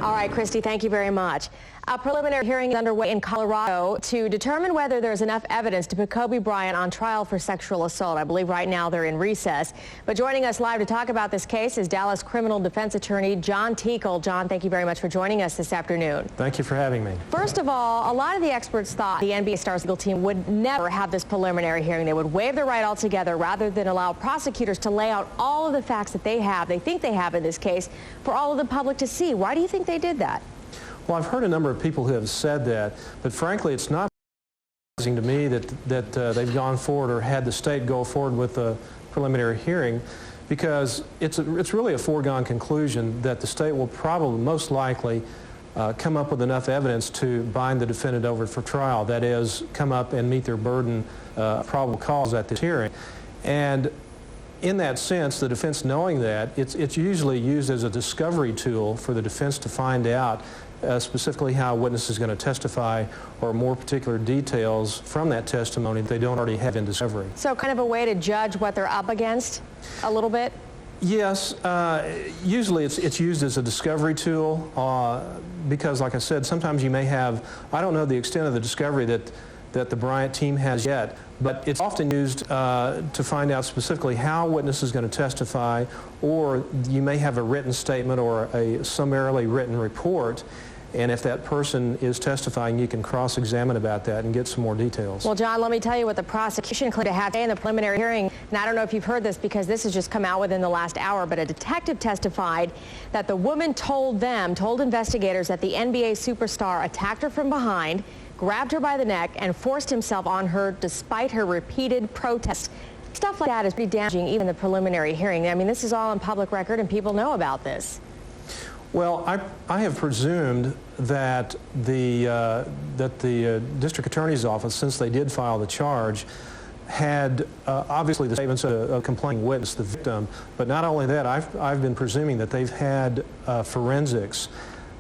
All right, Christy, thank you very much. A preliminary hearing is underway in Colorado to determine whether there's enough evidence to put Kobe Bryant on trial for sexual assault. I believe right now they're in recess. But joining us live to talk about this case is Dallas criminal defense attorney John Teakell. John, thank you very much for joining us this afternoon. Thank you for having me. First of all, a lot of the experts thought the NBA Stars legal team would never have this preliminary hearing. They would waive their right altogether rather than allow prosecutors to lay out all of the facts that they think they have in this case for all of the public to see. Why do you think they did that? Well, I've heard a number of people who have said that, but frankly, it's not surprising to me that they've gone forward or had the state go forward with a preliminary hearing, because it's really a foregone conclusion that the state will probably, most likely, come up with enough evidence to bind the defendant over for trial. That is, come up and meet their burden of probable cause at this hearing. And in that sense, the defense knowing that, it's usually used as a discovery tool for the defense to find out specifically how a witness is going to testify or more particular details from that testimony that they don't already have in discovery. So kind of a way to judge what they're up against a little bit? Yes. Usually it's used as a discovery tool because, like I said, sometimes you may have, I don't know the extent of the discovery that the Bryant team has yet, but it's often used to find out specifically how a witness is going to testify, or you may have a written statement or a summarily written report, and if that person is testifying, you can cross-examine about that and get some more details. Well, John, let me tell you what the prosecution claimed to have today in the preliminary hearing, and I don't know if you've heard this because this has just come out within the last hour, but a detective testified that the woman told investigators that the NBA superstar attacked her from behind, grabbed her by the neck, and forced himself on her despite her repeated protests. Stuff like that is pretty damaging, even in the preliminary hearing. I mean, this is all on public record, and people know about this. Well, I have presumed that the district attorney's office, since they did file the charge, had obviously the statements of a complaining witness, the victim, but not only that, I've been presuming that they've had forensics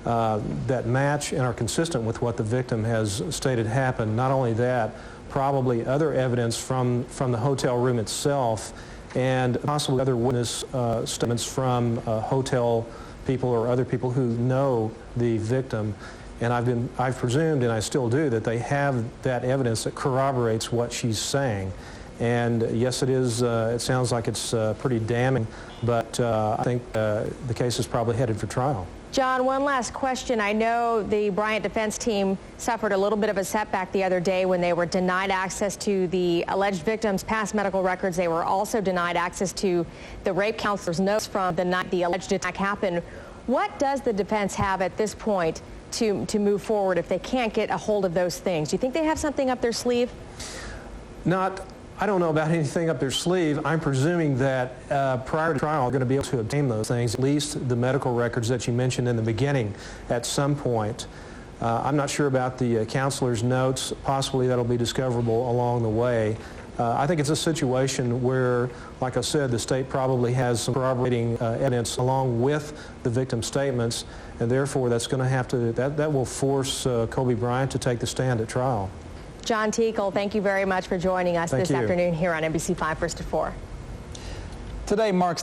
that match and are consistent with what the victim has stated happened. Not only that, probably other evidence from the hotel room itself and possibly other witness statements from hotel people or other people who know the victim. And I've presumed, and I still do, that they have that evidence that corroborates what she's saying. And yes, it is. It sounds like it's pretty damning, but I think the case is probably headed for trial. John, one last question. I know the Bryant defense team suffered a little bit of a setback the other day when they were denied access to the alleged victim's past medical records. They were also denied access to the rape counselor's notes from the night the alleged attack happened. What does the defense have at this point to move forward if they can't get a hold of those things? Do you think they have something up their sleeve? I don't know about anything up their sleeve. I'm presuming that prior to trial, they're going to be able to obtain those things, at least the medical records that you mentioned in the beginning at some point. I'm not sure about the counselor's notes. Possibly that'll be discoverable along the way. I think it's a situation where, like I said, the state probably has some corroborating evidence along with the victim's statements, and therefore that's going to have to, that will force Kobe Bryant to take the stand at trial. John Teakell, thank you very much for joining us this afternoon here on NBC5 First to 4. Today marks the